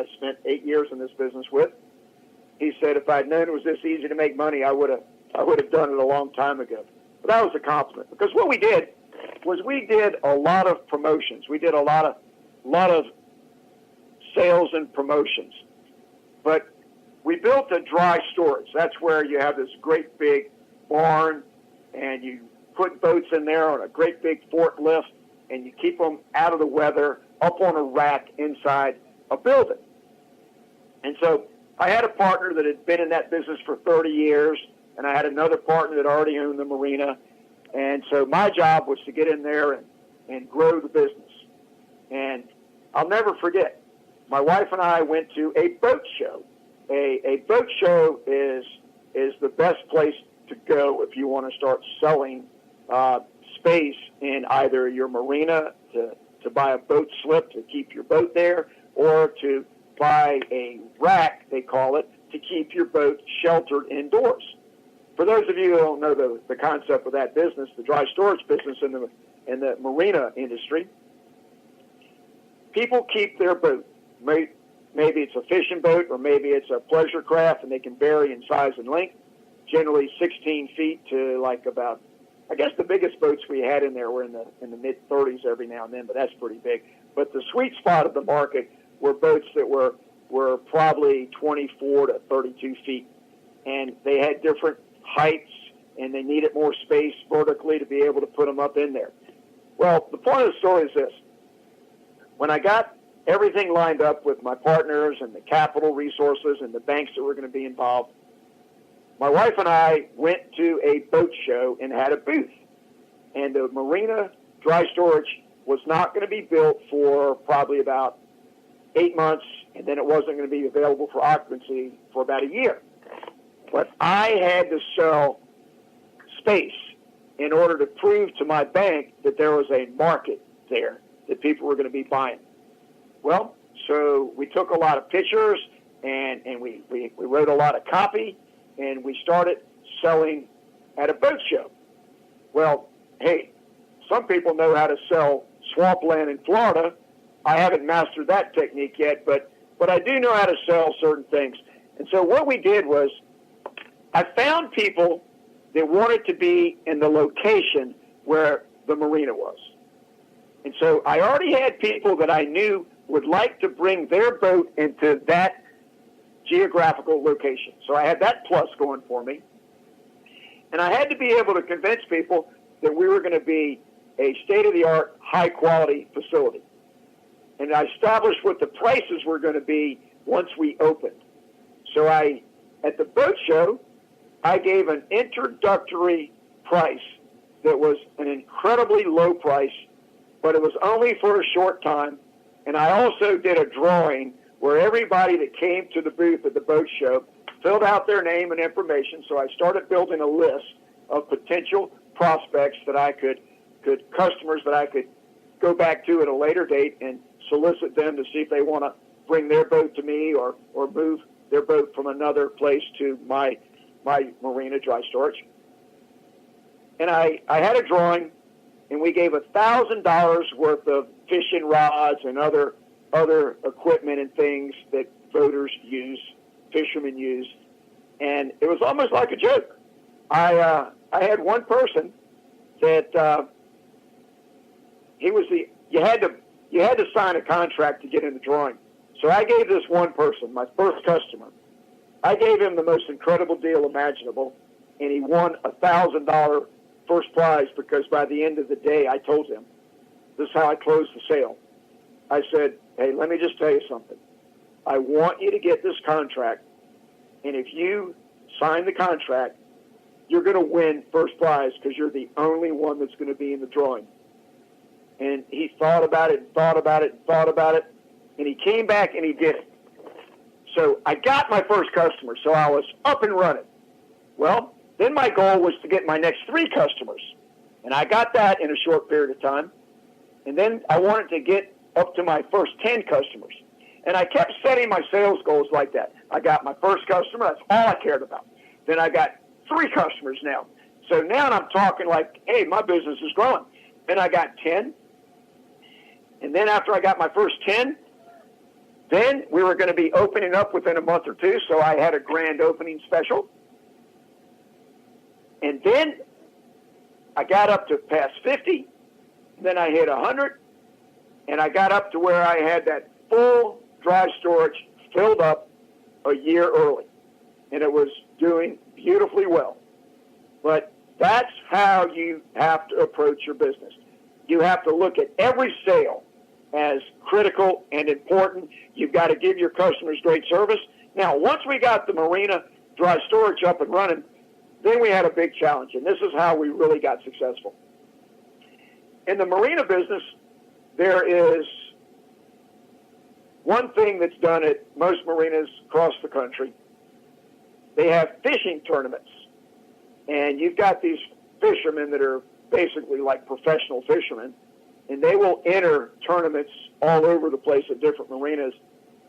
I spent 8 years in this business with. He said, if I'd known it was this easy to make money, I would have done it a long time ago. But that was a compliment, because what we did was we did a lot of promotions. We did a lot of sales and promotions. But we built a dry storage. That's where you have this great big barn, and you put boats in there on a great big forklift, and you keep them out of the weather up on a rack inside a building. And so I had a partner that had been in that business for 30 years, and I had another partner that already owned the marina. And so my job was to get in there and grow the business. And I'll never forget, my wife and I went to a boat show. A boat show is the best place to go if you want to start selling space in either your marina to buy a boat slip to keep your boat there, or to buy a rack, they call it, to keep your boat sheltered indoors. For those of you who don't know the concept of that business, the dry storage business in the marina industry, people keep their boat. Maybe it's a fishing boat, or maybe it's a pleasure craft, and they can vary in size and length, generally 16 feet to like about, I guess the biggest boats we had in there were in the mid-30s every now and then, but that's pretty big. But the sweet spot of the market were boats that were probably 24 to 32 feet, and they had different heights, and they needed more space vertically to be able to put them up in there. Well, the point of the story is this. When I got everything lined up with my partners and the capital resources and the banks that were going to be involved, my wife and I went to a boat show and had a booth. And the marina dry storage was not going to be built for probably about 8 months, and then it wasn't going to be available for occupancy for about a year. But I had to sell space in order to prove to my bank that there was a market there, that people were going to be buying. Well, so we took a lot of pictures, and we wrote a lot of copy, and we started selling at a boat show. Well, hey, some people know how to sell swampland in Florida. I haven't mastered that technique yet, but I do know how to sell certain things. And so what we did was, I found people that wanted to be in the location where the marina was. And so I already had people that I knew would like to bring their boat into that geographical location. So I had that plus going for me. And I had to be able to convince people that we were going to be a state-of-the-art, high-quality facility. And I established what the prices were going to be once we opened. So at the boat show, I gave an introductory price that was an incredibly low price, but it was only for a short time. And I also did a drawing where everybody that came to the booth at the boat show filled out their name and information. So I started building a list of potential prospects that I could customers that I could go back to at a later date and solicit them to see if they want to bring their boat to me or move their boat from another place to my marina dry storage. And I had a drawing, and we gave $1,000 worth of fishing rods and other equipment and things that boaters use, fishermen use, and it was almost like a joke. I had one person that you had to sign a contract to get in the drawing. So I gave this one person, my first customer, I gave him the most incredible deal imaginable, and he won $1,000 first prize, because by the end of the day, I told him, this is how I closed the sale. I said, hey, let me just tell you something. I want you to get this contract, and if you sign the contract, you're going to win first prize, because you're the only one that's going to be in the drawing. And he thought about it and thought about it and thought about it, and he came back and he did it. So I got my first customer, so I was up and running. Well, then my goal was to get my next 3 customers, and I got that in a short period of time. And then I wanted to get up to my first 10 customers. And I kept setting my sales goals like that. I got my first customer, that's all I cared about. Then I got 3 customers now. So now I'm talking like, hey, my business is growing. Then I got 10. And then after I got my first 10, Then we were going to be opening up within a month or two, so I had a grand opening special. And then I got up to past 50, then I hit 100, and I got up to where I had that full dry storage filled up a year early. And it was doing beautifully well. But that's how you have to approach your business. You have to look at every sale as critical and important. You've got to give your customers great service. Now, once we got the marina dry storage up and running, then we had a big challenge, and this is how we really got successful. In the marina business, there is one thing that's done at most marinas across the country. They have fishing tournaments, and you've got these fishermen that are basically like professional fishermen, and they will enter tournaments all over the place at different marinas,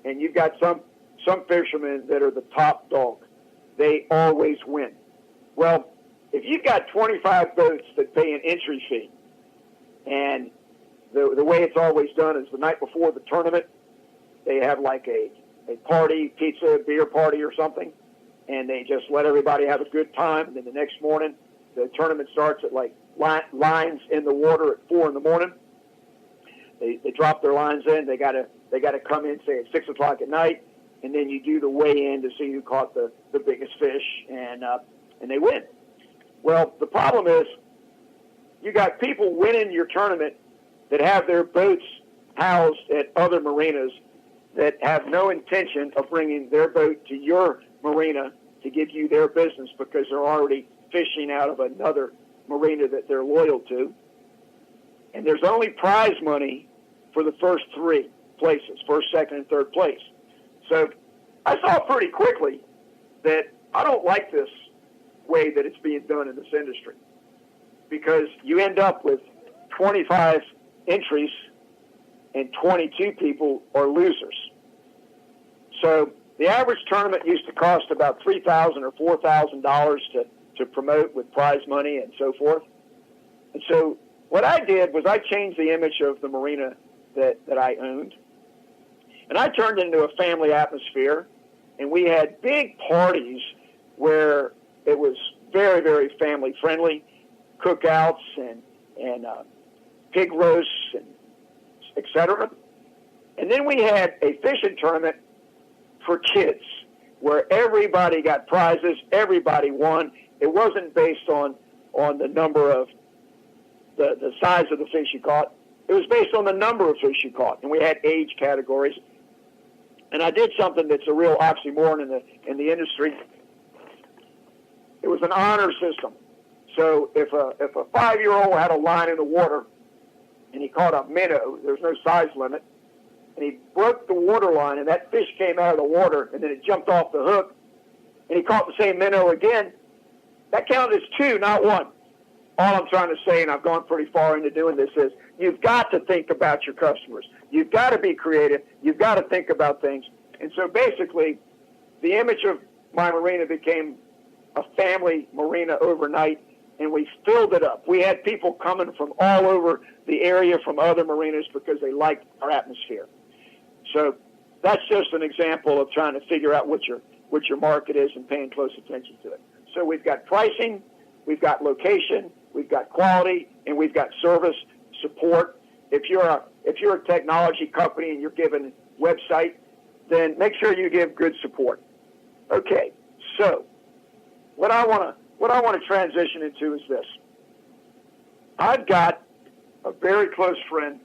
and you've got some fishermen that are the top dog. They always win. Well, if you've got 25 boats that pay an entry fee, and the way it's always done is the night before the tournament, they have like a party, pizza, beer party or something, and they just let everybody have a good time. And then the next morning, the tournament starts at like lines in the water at 4 in the morning. They drop their lines in. They got to come in, say, at 6 o'clock at night, and then you do the weigh-in to see who caught the biggest fish, and they win. Well, the problem is you got people winning your tournament that have their boats housed at other marinas that have no intention of bringing their boat to your marina to give you their business because they're already fishing out of another marina that they're loyal to. And there's only prize money for the first 3 places, first, second, and third place. So I saw pretty quickly that I don't like this way that it's being done in this industry, because you end up with 25 entries and 22 people are losers. So the average tournament used to cost about $3,000 or $4,000 to promote with prize money and so forth. And so what I did was I changed the image of the marina that I owned, and I turned it into a family atmosphere, and we had big parties where it was very, very family friendly, cookouts and pig roasts and et cetera. And then we had a fishing tournament for kids where everybody got prizes, everybody won. It wasn't based on the number of the size of the fish you caught. It was based on the number of fish you caught, and we had age categories. And I did something that's a real oxymoron in the industry. It was an honor system. So if a 5-year-old had a line in the water and he caught a minnow, there's no size limit, and he broke the water line and that fish came out of the water and then it jumped off the hook and he caught the same minnow again, that counted as 2, not 1. All I'm trying to say, and I've gone pretty far into doing this, is you've got to think about your customers. You've got to be creative. You've got to think about things. And so basically, the image of my marina became a family marina overnight, and we filled it up. We had people coming from all over the area from other marinas because they liked our atmosphere. So that's just an example of trying to figure out what your market is and paying close attention to it. So we've got pricing, we've got location, we've got quality, and we've got service, support. If you're a technology company and you're giving website, then make sure you give good support. Okay, so what I want to transition into is this. I've got a very close friend,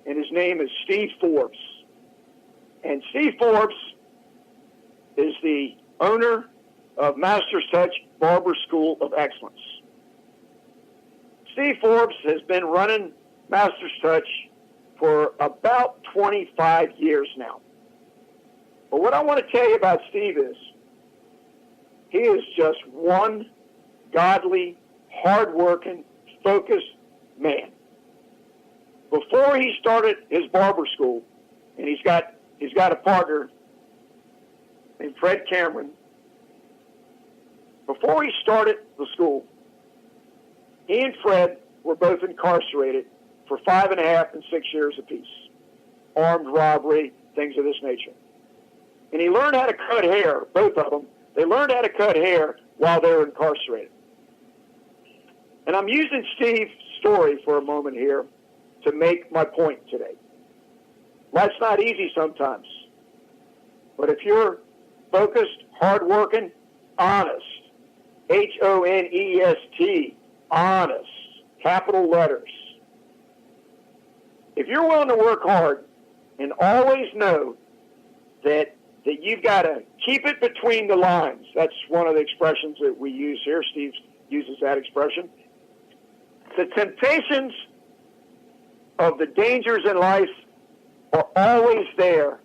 and his name is Steve Forbes. And Steve Forbes is the owner of Master's Touch Barber School of Excellence. Steve Forbes has been running Master's Touch for about 25 years now. But what I want to tell you about Steve is he is just one godly, hard-working, focused man. Before he started his barber school, and he's got a partner named Fred Cameron. Before he started the school, he and Fred were both incarcerated for 5.5 and 6 years apiece. Armed robbery, things of this nature. And he learned how to cut hair, both of them. They learned how to cut hair while they were incarcerated. And I'm using Steve's story for a moment here to make my point today. Life's not easy sometimes. But if you're focused, hardworking, honest, Honest, honest, capital letters. If you're willing to work hard and always know that you've got to keep it between the lines. That's one of the expressions that we use here. Steve uses that expression. The temptations of the dangers in life are always there.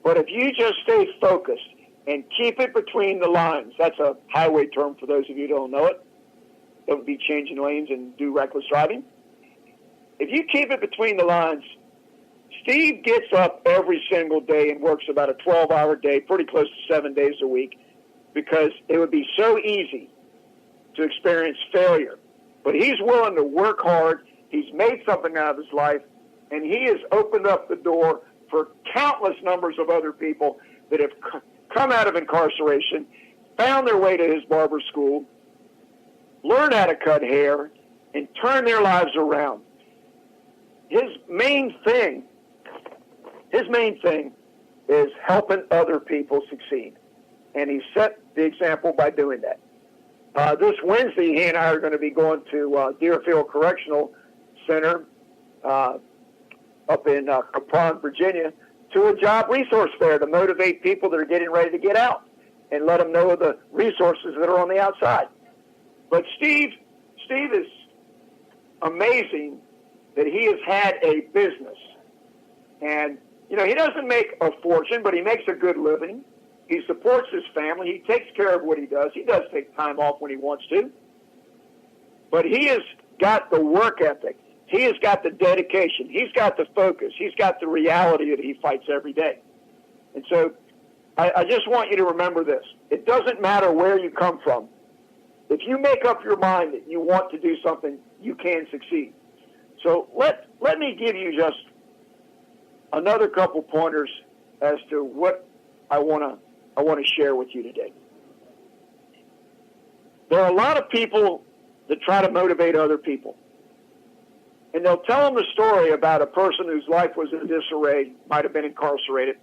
But if you just stay focused and keep it between the lines, that's a highway term for those of you who don't know it. Don't be changing lanes and do reckless driving. If you keep it between the lines, Steve gets up every single day and works about a 12-hour day, pretty close to 7 days a week, because it would be so easy to experience failure. But he's willing to work hard. He's made something out of his life, and he has opened up the door for countless numbers of other people that have come out of incarceration, found their way to his barber school, learned how to cut hair, and turn their lives around. His main thing is helping other people succeed. And he set the example by doing that. This Wednesday, he and I are going to be going to Deerfield Correctional Center up in Capron, Virginia, to a job resource fair to motivate people that are getting ready to get out and let them know of the resources that are on the outside. But Steve is amazing that he has had a business. And, you know, he doesn't make a fortune, but he makes a good living. He supports his family. He takes care of what he does. He does take time off when he wants to. But he has got the work ethic. He has got the dedication. He's got the focus. He's got the reality that he fights every day. And so I just want you to remember this. It doesn't matter where you come from. If you make up your mind that you want to do something, you can succeed. So let me give you just another couple pointers as to what I want to share with you today. There are a lot of people that try to motivate other people. And they'll tell them a story about a person whose life was in disarray, might have been incarcerated,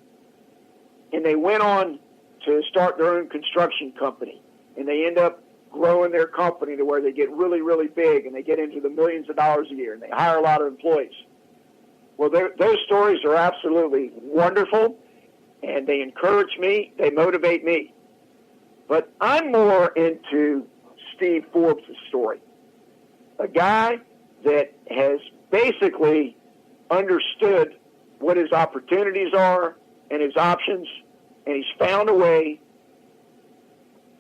and they went on to start their own construction company. And they end up growing their company to where they get really, really big, and they get into the millions of dollars a year, and they hire a lot of employees. Well, those stories are absolutely wonderful, and they encourage me, they motivate me. But I'm more into Steve Forbes' story, a guy that has basically understood what his opportunities are and his options, and he's found a way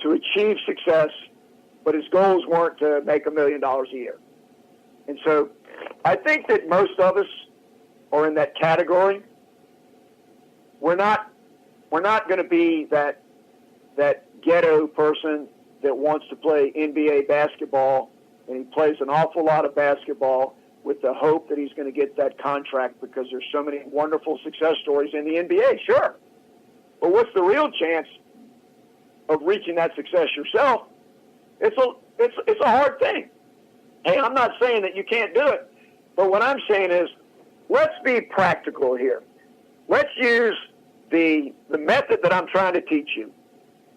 to achieve success, but his goals weren't to make $1 million a year. And so I think that most of us are in that category. We're not going to be that ghetto person that wants to play NBA basketball, and he plays an awful lot of basketball with the hope that he's going to get that contract because there's so many wonderful success stories in the NBA. Sure. But what's the real chance of reaching that success yourself? It's a hard thing. Hey, I'm not saying that you can't do it, but what I'm saying is let's be practical here. Let's use the method that I'm trying to teach you.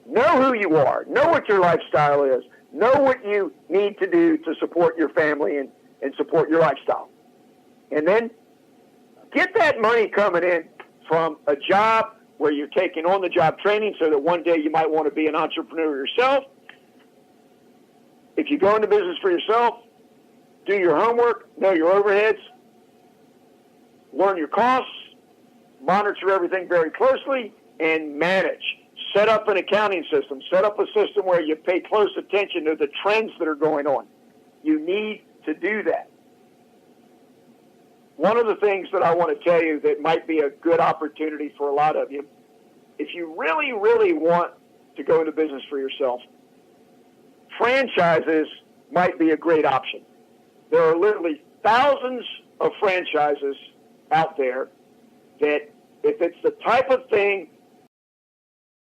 Know who you are. Know what your lifestyle is. Know what you need to do to support your family and support your lifestyle. And then get that money coming in from a job where you're taking on-the-job training so that one day you might want to be an entrepreneur yourself. If you go into business for yourself, do your homework, know your overheads, learn your costs, monitor everything very closely, and manage. Set up an accounting system. Set up a system where you pay close attention to the trends that are going on. You need to do that. One of the things that I want to tell you that might be a good opportunity for a lot of you, if you really, really want to go into business for yourself, franchises might be a great option. There are literally thousands of franchises out there that if it's the type of thing